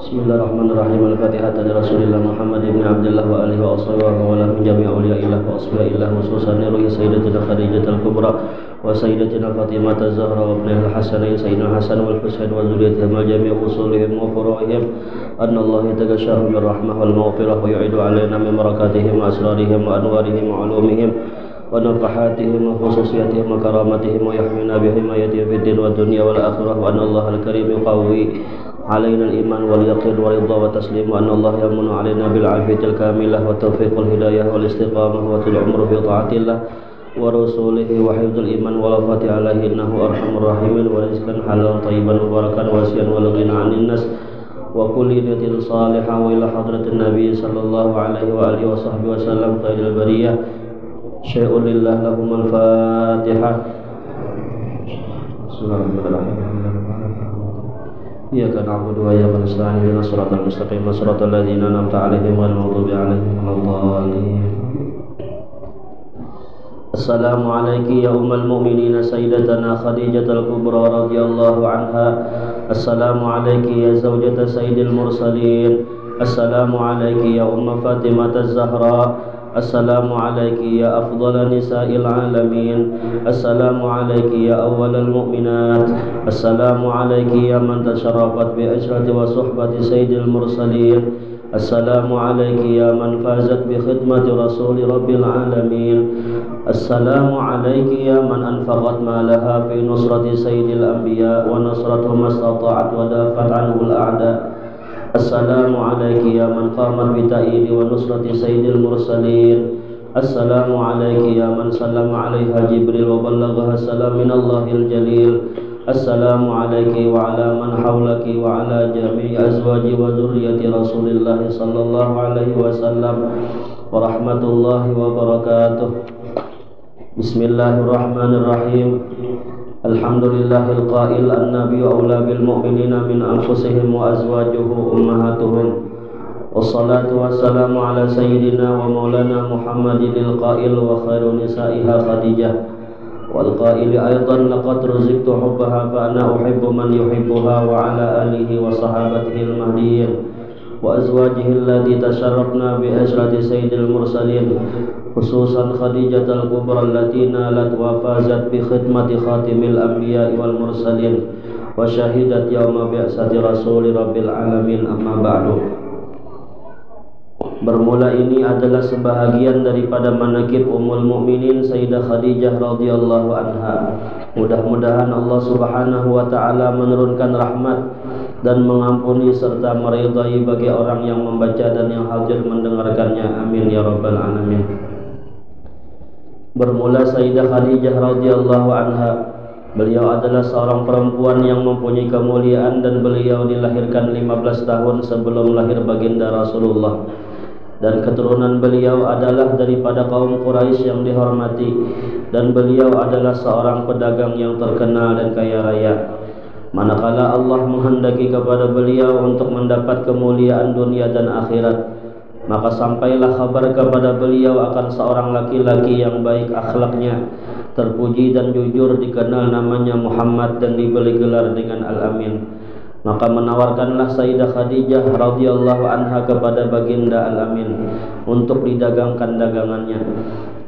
Bismillahirrahmanirrahim. Al-Fatihah dari Rasulullah Muhammad ibn Abdullah wa alihi wa ashabihi wa ala min jami' awliyaillah wa asfiyaillah khususan ruhi sayyidatina Khadijah al-Kubra wa sayyidatina Fatimah az-Zahra wa ibnihil Hasanain sayyidina Hasan wal Husain wa dzurriyyatihim wa jami' usulihim wa furu'ihim anna Allah yataghashahum bir rahmah wal maghfirah wa yu'idu alaina min barakatihim wa asrarihim wa anwarihim wa ulumihim wa nafahatihim wa khususiyatihim wa karamatihim wa yahmina bihimayatihim fid din wa dunya wal akhirah wa anna Allah al-karim yuqawwi علينا الإيمان واليقين والرضا والتسليم وأن الله يمن علينا بالعافية الكاملة والتوفيق والهداية والاستقامة وطول العمر في طاعة الله ورسوله وحفظ الإيمان والوفاة عليه إنه أرحم الراحمين ورزقا حلالا طيبا مباركا واسعا والغنى عن الناس وكل نية صالحة وإلى حضرة النبي صلى الله عليه وآله وصحبه وسلم خير البرية شيء لله لهم الفاتحة. بسم الله الرحمن الرحيم. إياك نعبد وإياك نستعين اهدنا الصراط المستقيم صراط الذين أنعمت عليهم غير المغضوب عليهم ولا الضالين. السلام عليك يا أم المؤمنين سيدتنا خديجة الكبرى رضي الله عنها. السلام عليك يا زوجة سيد المرسلين. السلام عليك يا أم فاطمة الزهراء. السلام عليك يا أفضل نساء العالمين. السلام عليك يا أول المؤمنات. السلام عليك يا من تشرفت بعشرة وصحبة سيد المرسلين. السلام عليك يا من فازت بخدمة رسول رب العالمين. السلام عليك يا من أنفقت مالها في نصرة سيد الأنبياء ونصرته ما استطاعت ودافعت عنه الأعداء. السلام عليك يا من قامت بتأييد ونصرة سيد المرسلين. السلام عليك يا من سلم عليها جبريل وبلغها السلام من الله الجليل. السلام عليك وعلى من حولك وعلى جميع أزواج وذرية رسول الله صلى الله عليه وسلم ورحمة الله وبركاته. بسم الله الرحمن الرحيم. الحمد لله القائل النبي أولى بالمؤمنين من أنفسهم وأزواجه أمهاتهم والصلاة والسلام على سيدنا ومولانا محمد القائل وخير نسائها خديجة والقائل أيضا لقد رزقت حبها فأنا أحب من يحبها وعلى آله وصحابته المهديين وأزواجه التي تشرفنا بعشرة سيد المرسلين خصوصا خديجة الكبرى التي نالت وفازت بخدمة خاتم الأنبياء والمرسلين وشهدت يوم بعثة رسول رب العالمين. أما بعد. Bermula ini adalah sebahagian daripada manaqib Ummul Mukminin Sayyidah Khadijah radhiyallahu anha. Mudah-mudahan Allah Subhanahu wa taala menurunkan rahmat dan mengampuni serta meridai bagi orang yang membaca dan yang hadir mendengarkannya. Amin ya rabbal alamin. Bermula Sayyidah Khadijah radhiyallahu anha. Beliau adalah seorang perempuan yang mempunyai kemuliaan dan beliau dilahirkan 15 tahun sebelum lahir baginda Rasulullah. Dan keturunan beliau adalah daripada kaum Quraisy yang dihormati, dan beliau adalah seorang pedagang yang terkenal dan kaya raya. Manakala Allah menghendaki kepada beliau untuk mendapat kemuliaan dunia dan akhirat, maka sampailah kabar kepada beliau akan seorang laki-laki yang baik akhlaknya, terpuji dan jujur, dikenal namanya Muhammad dan diberi gelar dengan Al-Amin. Maka menawarkanlah Sayyidah Khadijah radhiyallahu anha kepada baginda Al-Amin untuk didagangkan dagangannya.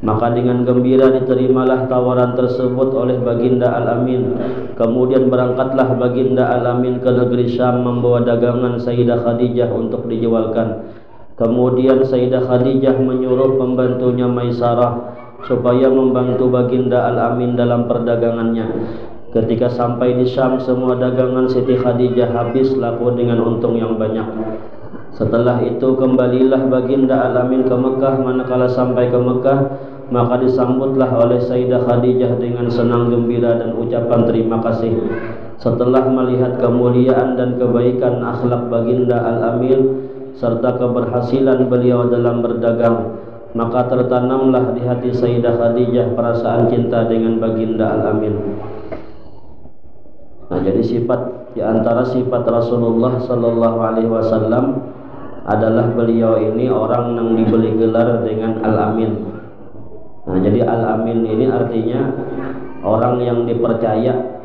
Maka dengan gembira diterimalah tawaran tersebut oleh baginda Al-Amin. Kemudian berangkatlah baginda Al-Amin ke negeri Syam membawa dagangan Sayyidah Khadijah untuk dijualkan. Kemudian Sayyidah Khadijah menyuruh pembantunya Maisarah supaya membantu baginda Al-Amin dalam perdagangannya. Ketika sampai di Syam, semua dagangan Siti Khadijah habis laku dengan untung yang banyak. Setelah itu kembalilah baginda Al-Amin ke Mekah. Manakala sampai ke Mekah, maka disambutlah oleh Sayyidah Khadijah dengan senang gembira dan ucapan terima kasih. Setelah melihat kemuliaan dan kebaikan akhlak baginda Al-Amin serta keberhasilan beliau dalam berdagang, maka tertanamlah di hati Sayyidah Khadijah perasaan cinta dengan baginda Al-Amin. Nah, jadi di antara sifat Rasulullah sallallahu alaihi wasallam adalah beliau ini orang yang diberi gelar dengan Al-Amin. Nah, jadi Al-Amin ini artinya orang yang dipercaya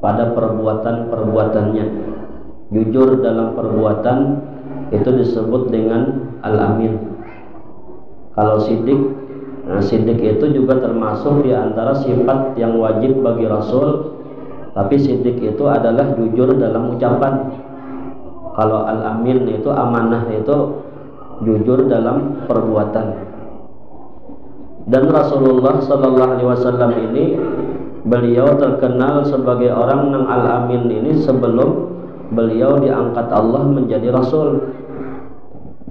pada perbuatan-perbuatannya, jujur dalam perbuatan, itu disebut dengan Al-Amin. Kalau Siddiq, nah Siddiq itu juga termasuk di antara sifat yang wajib bagi Rasul, tapi Siddiq itu adalah jujur dalam ucapan. Kalau Al-Amin itu amanah, itu jujur dalam perbuatan. Dan Rasulullah sallallahu alaihi wasallam ini beliau terkenal sebagai orang yang Al-Amin ini sebelum beliau diangkat Allah menjadi Rasul.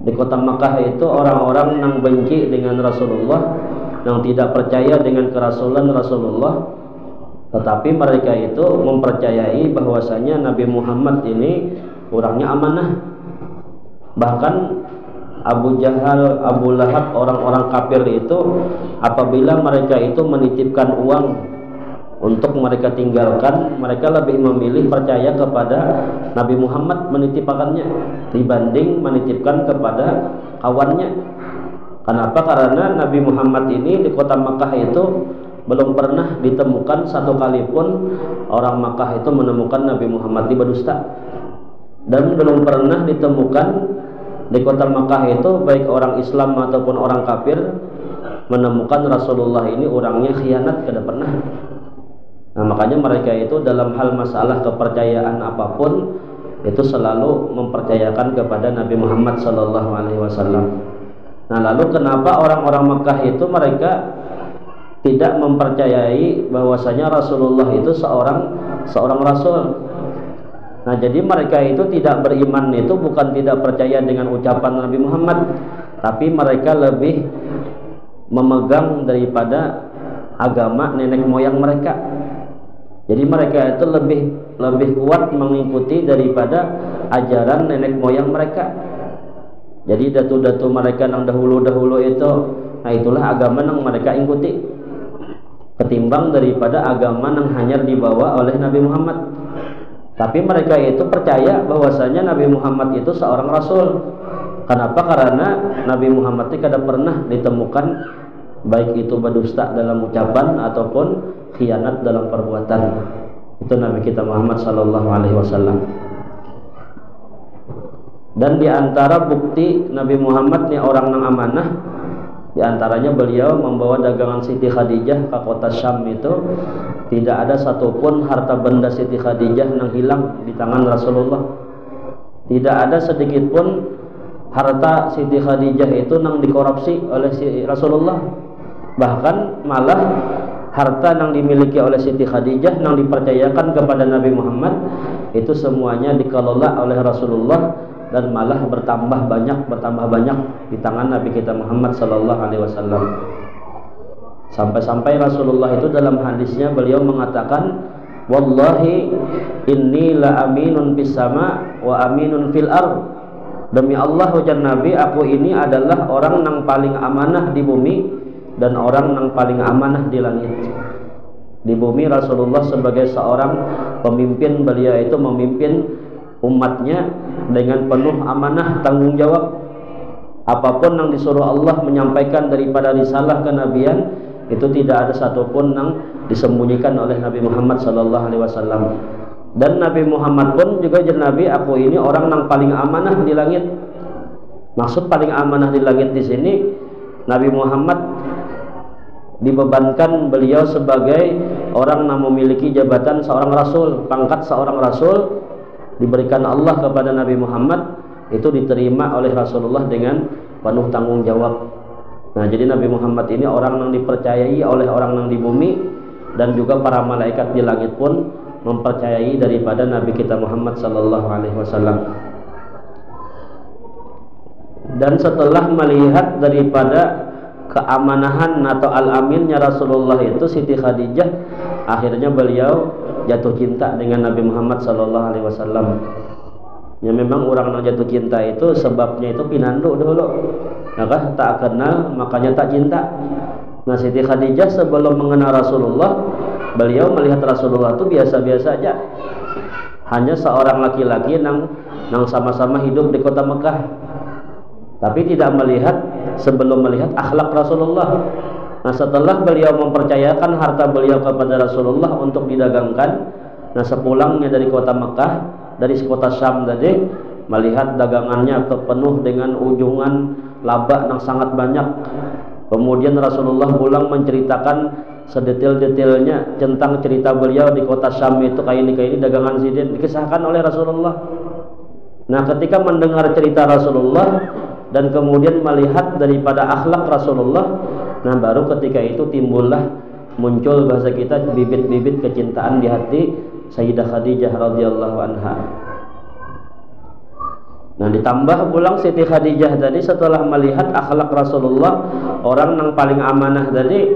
Di kota Makkah itu orang-orang yang benci dengan Rasulullah, yang tidak percaya dengan kerasulan Rasulullah, tetapi mereka itu mempercayai bahwasanya Nabi Muhammad ini orangnya amanah. Bahkan Abu Jahal, Abu Lahab, orang-orang kafir itu apabila mereka itu menitipkan uang untuk mereka tinggalkan, mereka lebih memilih percaya kepada Nabi Muhammad menitipkannya dibanding menitipkan kepada kawannya. Kenapa? Karena Nabi Muhammad ini di kota Makkah itu belum pernah ditemukan satu kali pun orang Makkah itu menemukan Nabi Muhammad ini berdusta, dan belum pernah ditemukan di kota Makkah itu baik orang Islam ataupun orang kafir menemukan Rasulullah ini orangnya khianat, tidak pernah. Nah, makanya mereka itu dalam hal masalah kepercayaan apapun itu selalu mempercayakan kepada Nabi Muhammad sallallahu alaihi wasallam. Nah, lalu kenapa orang-orang Makkah itu mereka tidak mempercayai bahwasanya Rasulullah itu seorang rasul? Nah, jadi mereka itu tidak beriman itu bukan tidak percaya dengan ucapan Nabi Muhammad, tapi mereka lebih memegang daripada agama nenek moyang mereka. Jadi mereka itu lebih kuat mengikuti daripada ajaran nenek moyang mereka. Jadi datu-datu mereka yang dahulu-dahulu itu, nah itulah agama yang mereka ikuti, ketimbang daripada agama yang hanya dibawa oleh Nabi Muhammad. Tapi mereka itu percaya bahwasanya Nabi Muhammad itu seorang rasul. Kenapa? Karena Nabi Muhammad itu tidak pernah ditemukan baik itu berdusta dalam ucapan ataupun khianat dalam perbuatan. Itu Nabi kita Muhammad sallallahu alaihi wasallam. Dan di antara bukti Nabi Muhammad ini orang yang amanah, di antaranya beliau membawa dagangan Siti Khadijah ke kota Syam itu tidak ada satupun harta benda Siti Khadijah yang hilang di tangan Rasulullah. Tidak ada sedikit pun harta Siti Khadijah itu yang dikorupsi oleh Rasulullah. Bahkan malah harta yang dimiliki oleh Siti Khadijah yang dipercayakan kepada Nabi Muhammad itu semuanya dikelola oleh Rasulullah dan malah bertambah banyak di tangan Nabi kita Muhammad sallallahu alaihi wasallam. Sampai-sampai Rasulullah itu dalam hadisnya beliau mengatakan, wallahi inni la aminun fis sama wa aminun fil ard. Demi Allah ujar Nabi, aku ini adalah orang yang paling amanah di bumi dan orang yang paling amanah di langit. Di bumi Rasulullah sebagai seorang pemimpin, beliau itu memimpin umatnya dengan penuh amanah, tanggung jawab. Apapun yang disuruh Allah menyampaikan daripada risalah kenabian itu tidak ada satupun yang disembunyikan oleh Nabi Muhammad sallallahu alaihi wasallam. Dan Nabi Muhammad pun juga jadi Nabi, aku ini orang yang paling amanah di langit. Maksud paling amanah di langit di sini, Nabi Muhammad dibebankan beliau sebagai orang yang memiliki jabatan seorang rasul, pangkat seorang rasul diberikan Allah kepada Nabi Muhammad, itu diterima oleh Rasulullah dengan penuh tanggung jawab. Nah, jadi Nabi Muhammad ini orang yang dipercayai oleh orang yang di bumi, dan juga para malaikat di langit pun mempercayai daripada Nabi kita Muhammad sallallahu alaihi wasallam. Dan setelah melihat daripada keamanahan atau al-aminnya Rasulullah itu Siti Khadijah, akhirnya beliau jatuh cinta dengan Nabi Muhammad sallallahu alaihi wasallam. Ya memang orang yang jatuh cinta itu sebabnya itu pinandu dulu. Maka tak kenal makanya tak cinta. Nah Siti Khadijah sebelum mengenal Rasulullah, beliau melihat Rasulullah itu biasa-biasa aja. Hanya seorang laki-laki yang sama-sama hidup di kota Mekah. Tapi tidak melihat, sebelum melihat akhlak Rasulullah. Nah setelah beliau mempercayakan harta beliau kepada Rasulullah untuk didagangkan, nah sepulangnya dari kota Mekah, dari kota Syam tadi, melihat dagangannya penuh dengan ujungan laba yang sangat banyak. Kemudian Rasulullah pulang menceritakan sedetail-detailnya tentang cerita beliau di kota Syam itu, kayak ini dagangan sidin dikisahkan oleh Rasulullah. Nah ketika mendengar cerita Rasulullah dan kemudian melihat daripada akhlak Rasulullah, nah baru ketika itu muncul bahasa kita bibit-bibit kecintaan di hati Sayyidah Khadijah radhiyallahu anha. Nah ditambah pulang Siti Khadijah tadi setelah melihat akhlak Rasulullah, orang yang paling amanah tadi,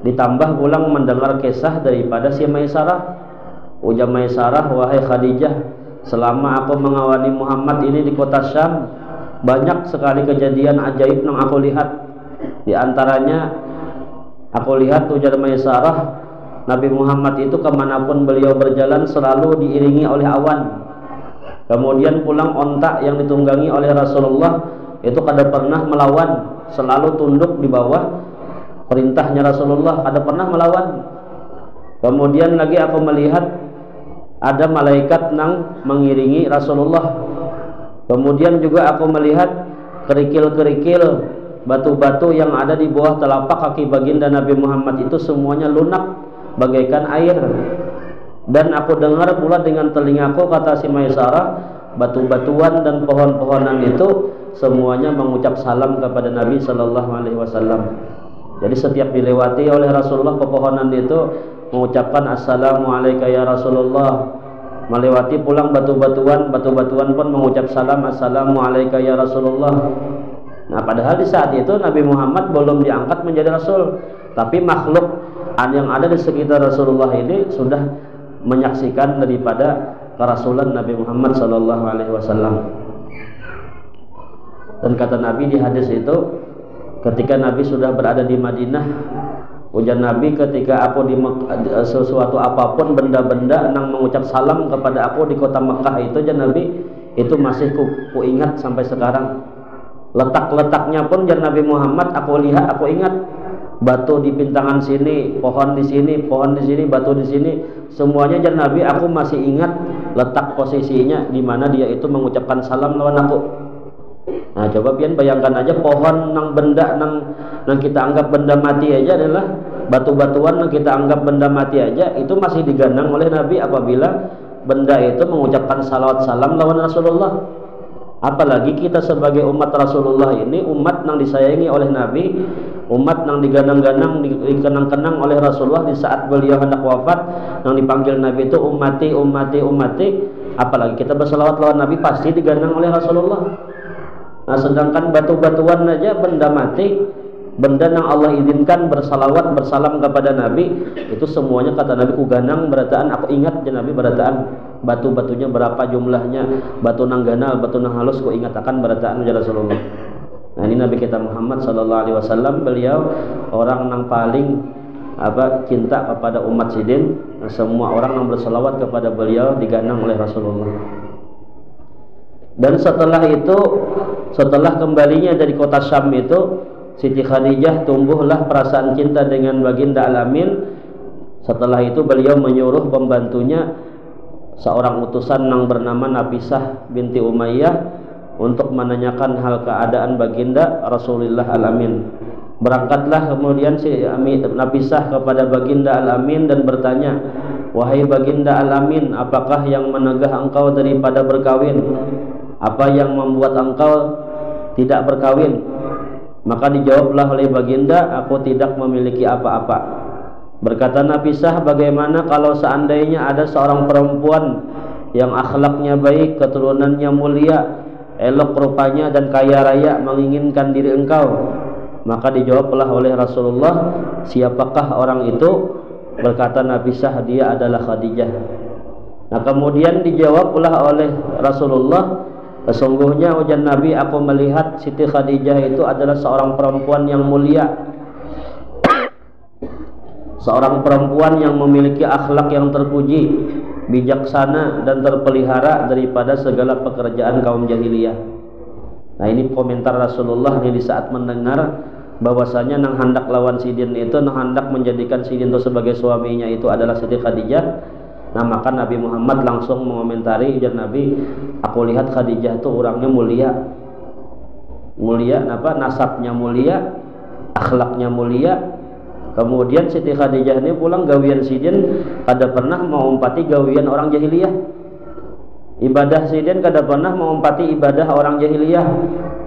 ditambah pulang mendengar kisah daripada si Maisarah. Ujar Maisarah, wahai Khadijah, selama aku mengawani Muhammad ini di kota Syam, banyak sekali kejadian ajaib yang aku lihat. Di antaranya aku lihat, ujar Maisarah, Nabi Muhammad itu kemanapun beliau berjalan selalu diiringi oleh awan. Kemudian pulang ontak yang ditunggangi oleh Rasulullah itu kada pernah melawan, selalu tunduk di bawah perintahnya Rasulullah, kada pernah melawan. Kemudian lagi aku melihat ada malaikat yang mengiringi Rasulullah. Kemudian juga aku melihat kerikil-kerikil batu-batu yang ada di bawah telapak kaki baginda Nabi Muhammad itu semuanya lunak bagaikan air. Dan aku dengar pula dengan telingaku, kata si Maisarah, batu-batuan dan pohon-pohonan itu semuanya mengucap salam kepada Nabi sallallahu alaihi wasallam. Jadi setiap dilewati oleh Rasulullah pepohonan itu mengucapkan assalamu alayka ya Rasulullah. Melewati pulang batu-batuan pun mengucap salam assalamu alayka ya Rasulullah. Nah padahal di saat itu Nabi Muhammad belum diangkat menjadi Rasul, tapi makhluk yang ada di sekitar Rasulullah ini sudah menyaksikan daripada kerasulan Nabi Muhammad sallallahu alaihi wasallam. Dan kata Nabi di hadis itu, ketika Nabi sudah berada di Madinah, ujar Nabi, ketika aku di sesuatu apapun benda-benda yang mengucap salam kepada aku di kota Mekah itu, ujar Nabi, itu masih ku ingat sampai sekarang. Letak-letaknya pun ujar Nabi Muhammad aku lihat, aku ingat. Batu di pintangan sini, pohon di sini, batu di sini, semuanya jar Nabi aku masih ingat letak posisinya di mana dia itu mengucapkan salam lawan aku. Nah coba pian bayangkan aja, pohon nang benda nang kita anggap benda mati aja adalah batu-batuan yang kita anggap benda mati aja itu masih diganang oleh Nabi apabila benda itu mengucapkan salawat salam lawan Rasulullah. Apalagi kita sebagai umat Rasulullah ini, umat yang disayangi oleh Nabi, umat yang diganang-ganang, dikenang-kenang oleh Rasulullah di saat beliau hendak wafat, yang dipanggil Nabi itu ummati, ummati, ummati. Apalagi kita berselawat lawan Nabi pasti diganang oleh Rasulullah. Nah sedangkan batu-batuan aja benda mati, benda yang Allah izinkan bersalawat bersalam kepada Nabi, itu semuanya kata Nabi ku ganang berataan, aku ingat ya Nabi berataan. Batu-batunya berapa jumlahnya, batu nang ganal, batu nang halus ku ingat akan berataan ya Rasulullah. Nah ini Nabi kita Muhammad sallallahu alaihi wasallam, beliau orang yang paling cinta kepada umat sidin. Nah, semua orang yang berselawat kepada beliau diganang oleh Rasulullah. Dan setelah itu, setelah kembalinya dari kota Syam itu, Siti Khadijah tumbuhlah perasaan cinta dengan baginda Al-Amin. Setelah itu beliau menyuruh pembantunya, seorang utusan yang bernama Nafisah binti Umayyah, untuk menanyakan hal keadaan baginda Rasulullah Al-Amin. Berangkatlah kemudian si Nafisah kepada baginda Al-Amin dan bertanya, wahai baginda Al-Amin, apakah yang menegah engkau daripada berkawin? Apa yang membuat engkau tidak berkawin? Maka dijawablah oleh baginda, aku tidak memiliki apa-apa. Berkata Nafisah, bagaimana kalau seandainya ada seorang perempuan yang akhlaknya baik, keturunannya mulia, elok rupanya dan kaya raya menginginkan diri engkau? Maka dijawablah oleh Rasulullah, siapakah orang itu? Berkata Nabi Sah, dia adalah Khadijah. Nah kemudian dijawablah oleh Rasulullah, sesungguhnya ujar Nabi, aku melihat Siti Khadijah itu adalah seorang perempuan yang mulia, seorang perempuan yang memiliki akhlak yang terpuji, bijaksana dan terpelihara daripada segala pekerjaan kaum jahiliyah. Nah ini komentar Rasulullah ini di saat mendengar bahwasanya nang hendak lawan Sidin itu, nang hendak menjadikan Sidin itu sebagai suaminya itu adalah Siti Khadijah. Nah maka Nabi Muhammad langsung mengomentari, ujar Nabi, aku lihat Khadijah itu orangnya mulia, mulia apa, nasabnya mulia, akhlaknya mulia. Kemudian Siti Khadijah ini pulang gawian Sidin kada pernah mengumpati gawian orang jahiliyah. Ibadah Sidin kada pernah mengumpati ibadah orang jahiliyah,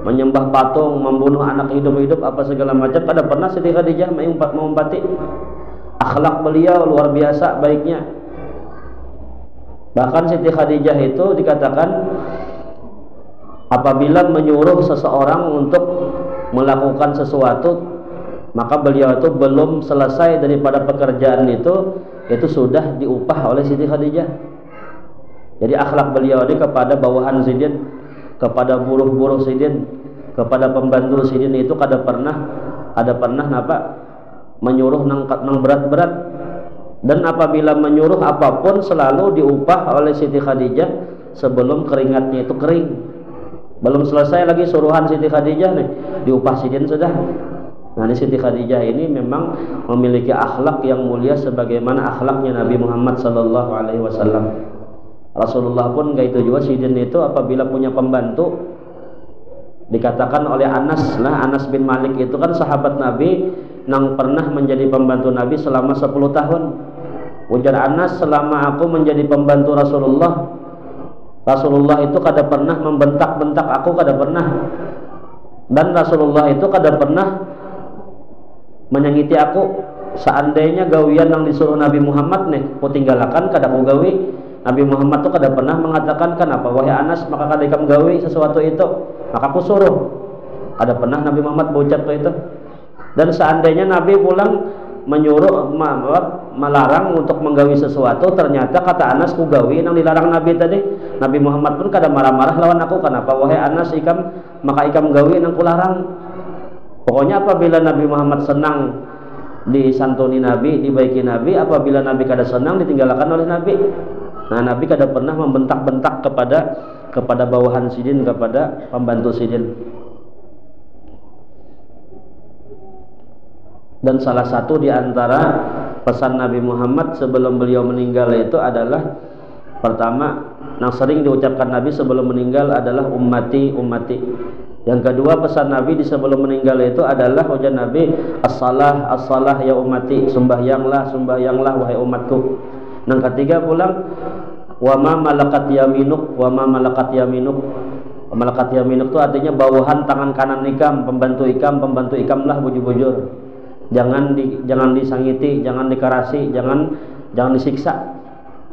menyembah patung, membunuh anak hidup-hidup apa segala macam, kada pernah Siti Khadijah mengumpati. Akhlak beliau luar biasa baiknya. Bahkan Siti Khadijah itu dikatakan apabila menyuruh seseorang untuk melakukan sesuatu, maka beliau itu belum selesai daripada pekerjaan itu sudah diupah oleh Siti Khadijah. Jadi akhlak beliau ini kepada bawahan Sidin, kepada buruh-buruh Sidin, kepada pembantu Sidin itu kada pernah napa menyuruh nang berat-berat. Dan apabila menyuruh apapun selalu diupah oleh Siti Khadijah sebelum keringatnya itu kering. Belum selesai lagi suruhan Siti Khadijah nih, diupah Sidin sudah. Nah ini Siti Khadijah ini memang memiliki akhlak yang mulia sebagaimana akhlaknya Nabi Muhammad sallallahu alaihi wasallam. Rasulullah pun kayak itu juga. Sidin itu apabila punya pembantu, dikatakan oleh Anas bin Malik itu kan sahabat Nabi yang pernah menjadi pembantu Nabi selama 10 tahun. Ujar Anas, selama aku menjadi pembantu Rasulullah itu kada pernah membentak-bentak aku, kada pernah. Dan Rasulullah itu kada pernah menyakiti aku. Seandainya gawian yang disuruh Nabi Muhammad nih, ku tinggalkan kada ku gawi, Nabi Muhammad itu kada pernah mengatakan, kenapa wahai Anas maka kada ikam gawi sesuatu itu, maka aku suruh. Kada pernah Nabi Muhammad berucap itu. Dan seandainya Nabi pulang menyuruh melarang untuk menggawi sesuatu, ternyata kata Anas ku gawi yang dilarang Nabi tadi, Nabi Muhammad pun kada marah-marah lawan aku, kenapa wahai Anas maka ikam gawi yang kularang. Pokoknya apabila Nabi Muhammad senang disantuni Nabi, dibaiki Nabi, apabila Nabi kada senang ditinggalkan oleh Nabi. Nah Nabi kada pernah membentak-bentak kepada bawahan Sidin, kepada pembantu Sidin. Dan salah satu di antara pesan Nabi Muhammad sebelum beliau meninggal itu adalah, pertama yang sering diucapkan Nabi sebelum meninggal adalah ummati, ummati. Yang kedua pesan Nabi di sebelum meninggal itu adalah ujar Nabi, as-salah, as-salah ya ummati, sembahyanglah, sembahyanglah wahai umatku. Yang ketiga pulang, wa ma malakat yaminuk, wa ma malakat yaminuk. Malakat yaminuk itu artinya bawahan tangan kanan ikam, pembantu ikamlah bujur-bujur. Jangan disangiti, jangan dikarasi, jangan disiksa.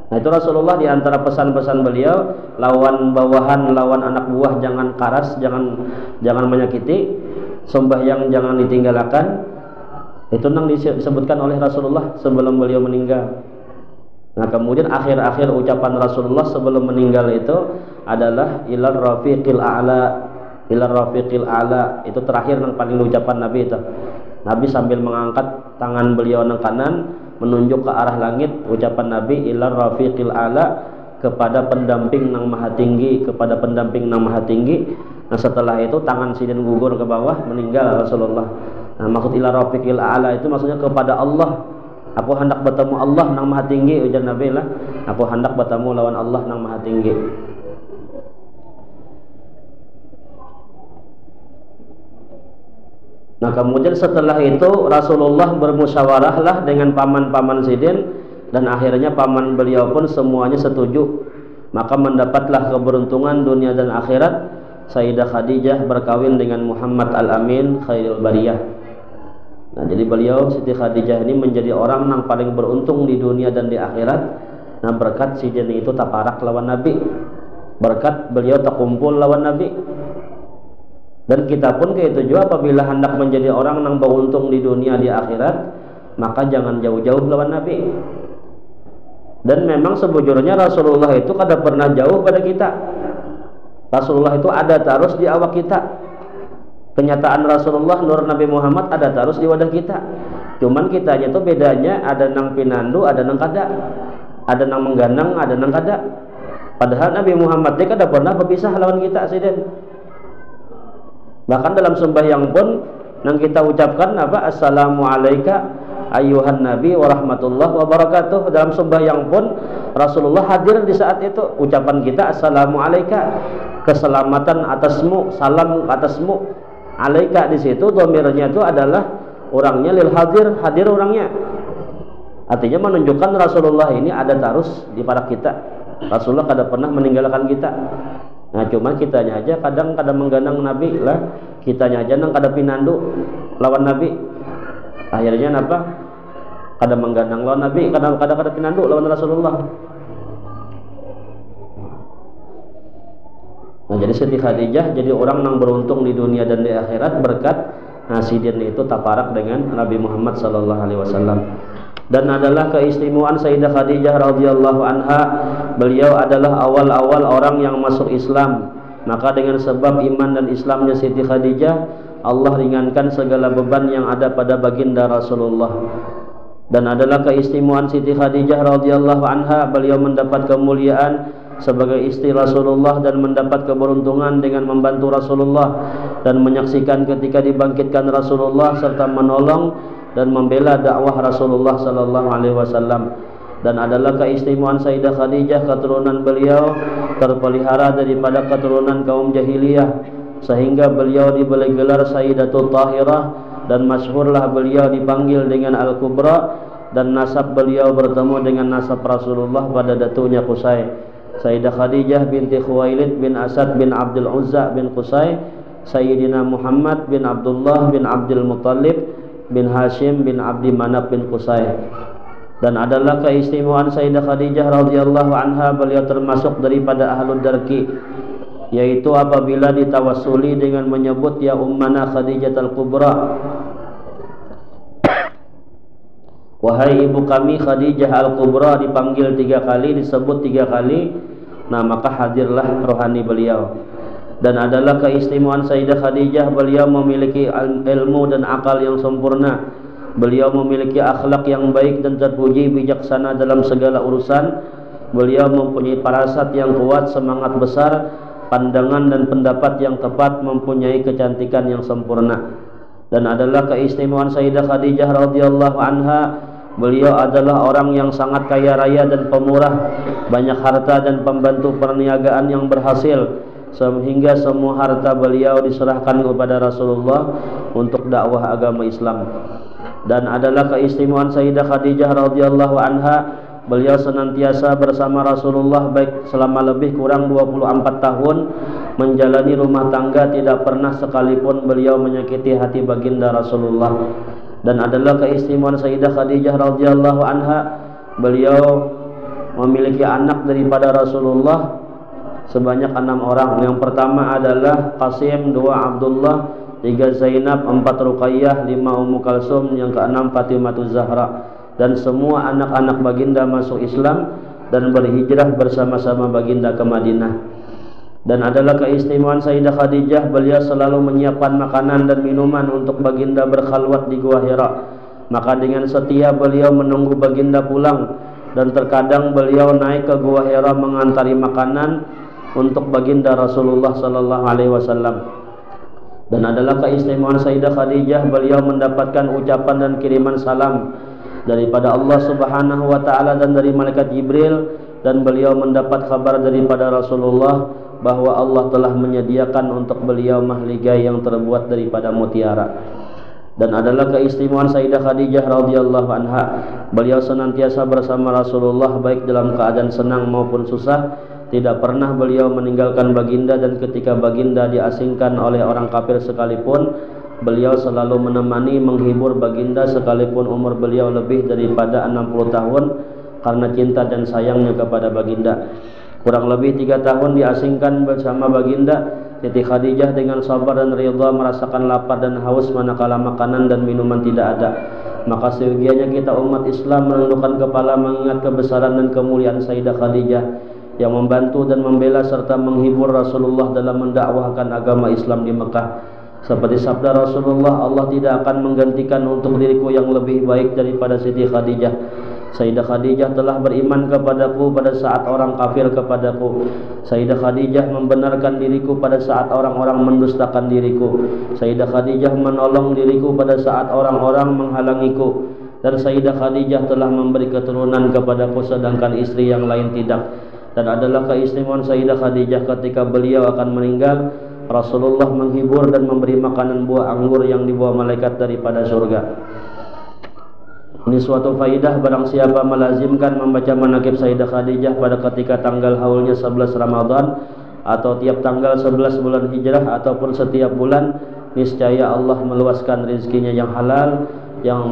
Nah itu Rasulullah di antara pesan-pesan beliau, lawan bawahan, lawan anak buah jangan karas, jangan menyakiti, sembahyang jangan ditinggalkan. Itu yang disebutkan oleh Rasulullah sebelum beliau meninggal. Nah kemudian akhir-akhir ucapan Rasulullah sebelum meninggal itu adalah ilar rafiqil a'la, ilar rafiqil a'la. Itu terakhir yang paling ucapan Nabi itu. Nabi sambil mengangkat tangan beliau yang kanan menunjuk ke arah langit, ucapan Nabi ilar rafiqil a'la, kepada pendamping yang maha tinggi, kepada pendamping yang maha tinggi. Nah setelah itu tangan Sidin gugur ke bawah, meninggal Rasulullah. Nah maksud ilar rafiqil a'la itu maksudnya kepada Allah. Aku hendak bertemu Allah nang maha tinggi, ujar Nabi lah. Aku hendak bertemu lawan Allah nang maha tinggi. Nah kemudian setelah itu Rasulullah bermusyawarahlah dengan paman-paman Sidin, dan akhirnya paman beliau pun semuanya setuju. Maka mendapatlah keberuntungan dunia dan akhirat. Sayyidah Khadijah berkawin dengan Muhammad Al-Amin Khairul Bariyah. Nah jadi beliau Siti Khadijah ini menjadi orang yang paling beruntung di dunia dan di akhirat. Nah berkat Sidin itu taparak lawan Nabi, berkat beliau tak kumpul lawan Nabi. Dan kita pun kayak itu juga, apabila hendak menjadi orang yang beruntung di dunia di akhirat, maka jangan jauh-jauh lawan Nabi. Dan memang sebujurnya Rasulullah itu kada pernah jauh pada kita. Rasulullah itu ada terus di awak kita. Kenyataan Rasulullah, nur Nabi Muhammad ada terus di wadah kita. Cuman kitanya itu bedanya, ada nang pinandu, ada nang kada. Ada nang mengganang, ada nang kada. Padahal Nabi Muhammad dia kada pernah berpisah lawan kita, Siden. Bahkan dalam sembahyang pun yang kita ucapkan apa? Assalamu alayka ayyuhan nabi wa rahmatullah wa barakatuh. Dalam sembahyang pun Rasulullah hadir di saat itu. Ucapan kita assalamu alayka, keselamatan atasmu, salam atasmu. Alayka di situ dhamirnya itu adalah orangnya lil hadir, hadir orangnya. Artinya menunjukkan Rasulullah ini ada terus di pada kita. Rasulullah kada pernah meninggalkan kita. Nah, cuma kitanya aja kadang-kadang mengganang Nabi lah, kitanya aja nang kada pinandu lawan Nabi. Akhirnya apa? Kadang mengganang lawan Nabi, kadang-kadang kada pinandu lawan Rasulullah. Nah, jadi Siti Khadijah jadi orang yang beruntung di dunia dan di akhirat berkat sidin itu taparak dengan Nabi Muhammad sallallahu alaihi wasallam. Dan adalah keistimewaan Sayyidah Khadijah radhiyallahu anha, beliau adalah awal-awal orang yang masuk Islam. Maka dengan sebab iman dan Islamnya Siti Khadijah, Allah ringankan segala beban yang ada pada baginda Rasulullah. Dan adalah keistimewaan Siti Khadijah radhiyallahu anha, beliau mendapat kemuliaan sebagai istri Rasulullah dan mendapat keberuntungan dengan membantu Rasulullah dan menyaksikan ketika dibangkitkan Rasulullah serta menolong dan membela dakwah Rasulullah sallallahu alaihi wasallam. Dan adalah keistimewaan Sayyidah Khadijah, keturunan beliau terpelihara daripada keturunan kaum jahiliyah sehingga beliau diberi gelar Sayyidatul Tahirah, dan masyhurlah beliau dipanggil dengan Al-Kubra, dan nasab beliau bertemu dengan nasab Rasulullah pada datunya Qusay. Sayyidah Khadijah binti Khuwailid bin Asad bin Abdul Uzza bin Qusay, Sayyidina Muhammad bin Abdullah bin Abdul Muttalib bin Hashim bin Abdi Manaf bin Qusay. Dan adalah keistimewaan Sayyidah Khadijah radhiyallahu anha, beliau termasuk daripada ahlul darki, yaitu apabila ditawassuli dengan menyebut ya ummana Khadijah al-Kubra, wahai ibu kami Khadijah al-Kubra, dipanggil 3 kali, disebut 3 kali, nah maka hadirlah rohani beliau. Dan adalah keistimewaan Sayyidah Khadijah, beliau memiliki ilmu dan akal yang sempurna. Beliau memiliki akhlak yang baik dan terpuji, bijaksana dalam segala urusan. Beliau mempunyai parasat yang kuat, semangat besar, pandangan dan pendapat yang tepat, mempunyai kecantikan yang sempurna. Dan adalah keistimewaan Sayyidah Khadijah radhiyallahu anha, beliau adalah orang yang sangat kaya raya dan pemurah, banyak harta dan pembantu perniagaan yang berhasil, sehingga semua harta beliau diserahkan kepada Rasulullah untuk dakwah agama Islam. Dan adalah keistimewaan Sayyidah Khadijah radhiyallahu anha, beliau senantiasa bersama Rasulullah baik selama lebih kurang 24 tahun menjalani rumah tangga, tidak pernah sekalipun beliau menyakiti hati baginda Rasulullah. Dan adalah keistimewaan Sayyidah Khadijah radhiyallahu anha, beliau memiliki anak daripada Rasulullah sebanyak 6 orang. Yang pertama adalah Qasim, 2 Abdullah, 3 Zainab, 4 Ruqayyah, 5 Ummu Kalsum, yang ke-6 Fatimah Zahra. Dan semua anak-anak baginda masuk Islam dan berhijrah bersama-sama baginda ke Madinah. Dan adalah keistimewaan Sayyidah Khadijah, beliau selalu menyiapkan makanan dan minuman untuk baginda berkhalwat di Gua Hira. Maka dengan setia beliau menunggu baginda pulang, dan terkadang beliau naik ke Gua Hira mengantari makanan untuk baginda Rasulullah sallallahu alaihi wasallam. Dan adalah keistimewaan Sayyidah Khadijah, beliau mendapatkan ucapan dan kiriman salam daripada Allah Subhanahu wa taala dan dari malaikat Jibril, dan beliau mendapat kabar daripada Rasulullah bahwa Allah telah menyediakan untuk beliau mahligai yang terbuat daripada mutiara. Dan adalah keistimewaan Sayyidah Khadijah radhiyallahu anha, beliau senantiasa bersama Rasulullah baik dalam keadaan senang maupun susah. Tidak pernah beliau meninggalkan baginda, dan ketika baginda diasingkan oleh orang kafir sekalipun, beliau selalu menemani menghibur baginda sekalipun umur beliau lebih daripada 60 tahun karena cinta dan sayangnya kepada baginda. Kurang lebih 3 tahun diasingkan bersama baginda, Siti Khadijah dengan sabar dan ridha merasakan lapar dan haus manakala makanan dan minuman tidak ada. Maka seyogianya kita umat Islam menundukkan kepala mengingat kebesaran dan kemuliaan Sayyidah Khadijah yang membantu dan membela serta menghibur Rasulullah dalam mendakwahkan agama Islam di Mekah. Seperti sabda Rasulullah, Allah tidak akan menggantikan untuk diriku yang lebih baik daripada Siti Khadijah. Sayyidah Khadijah telah beriman kepadaku pada saat orang kafir kepadaku. Sayyidah Khadijah membenarkan diriku pada saat orang-orang mendustakan diriku. Sayyidah Khadijah menolong diriku pada saat orang-orang menghalangiku. Dan Sayyidah Khadijah telah memberi keturunan kepadaku sedangkan istri yang lain tidak. Dan adalah keistimewaan Sayyidah Khadijah ketika beliau akan meninggal, Rasulullah menghibur dan memberi makanan buah anggur yang dibawa malaikat daripada surga. Ini suatu faidah, barang siapa melazimkan membaca manaqib Sayyidah Khadijah pada ketika tanggal haulnya 11 Ramadan atau tiap tanggal 11 bulan Hijrah ataupun setiap bulan, niscaya Allah meluaskan rezekinya yang halal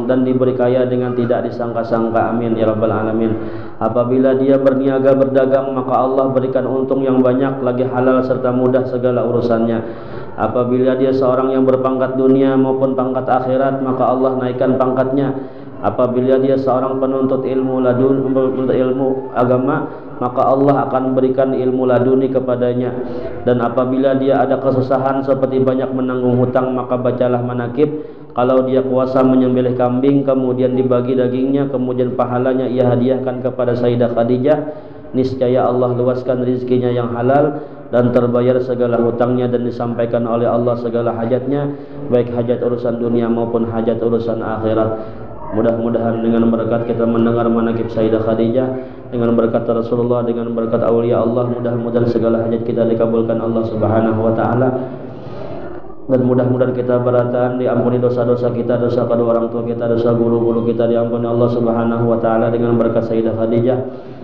dan diberi kaya dengan tidak disangka-sangka. Amin ya rabbal alamin. Apabila dia berniaga berdagang, maka Allah berikan untung yang banyak lagi halal serta mudah segala urusannya. Apabila dia seorang yang berpangkat dunia maupun pangkat akhirat, maka Allah naikkan pangkatnya. Apabila dia seorang penuntut ilmu agama, maka Allah akan berikan ilmu laduni kepadanya. Dan apabila dia ada kesusahan seperti banyak menanggung hutang, maka bacalah manaqib. Kalau dia kuasa menyembelih kambing kemudian dibagi dagingnya, kemudian pahalanya ia hadiahkan kepada Sayyidah Khadijah, niscaya Allah luaskan rezekinya yang halal dan terbayar segala hutangnya dan disampaikan oleh Allah segala hajatnya, baik hajat urusan dunia maupun hajat urusan akhirat. Mudah-mudahan dengan berkat kita mendengar manaqib Sayyidah Khadijah, dengan berkat Rasulullah, dengan berkat aulia Allah, mudah-mudahan segala hajat kita dikabulkan Allah Subhanahu wa taala. Dan mudah-mudahan kita beratan diampuni dosa-dosa kita, dosa kedua orang tua kita, dosa guru-guru kita diampuni Allah Subhanahu wa taala dengan berkat Sayyidah Khadijah,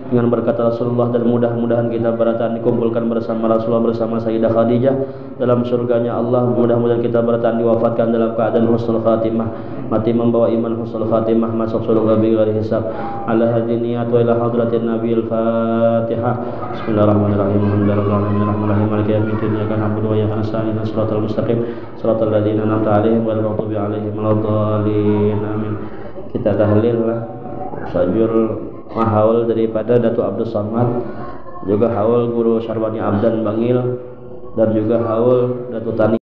dengan berkat Rasulullah. Dan mudah-mudahan kita beratan dikumpulkan bersama Rasulullah, bersama Sayyidah Khadijah dalam surganya Allah. Mudah-mudahan kita beratan diwafatkan dalam keadaan husnul khatimah, mati membawa iman husnul khatimah, masuk surga bighairi hisab. Ala hadhihi niyat wa ila hadratin nabiyil Fatihah. Bismillahirrahmanirrahim. Alhamdulillahirrahmanirrahim. Maliki yaumiddin. Iyyaka na'budu wa iyyaka nasta'in. Shiratal mustaqim. Shiratal ladzina an'amta 'alaihim ghairil maghdubi 'alaihim waladdallin. Amin. Kita tahlil lah sajur mahaul daripada Datuk Abdul Samad, juga haul Guru Syarwani Abdan Bangil, dan juga haul Datuk Tani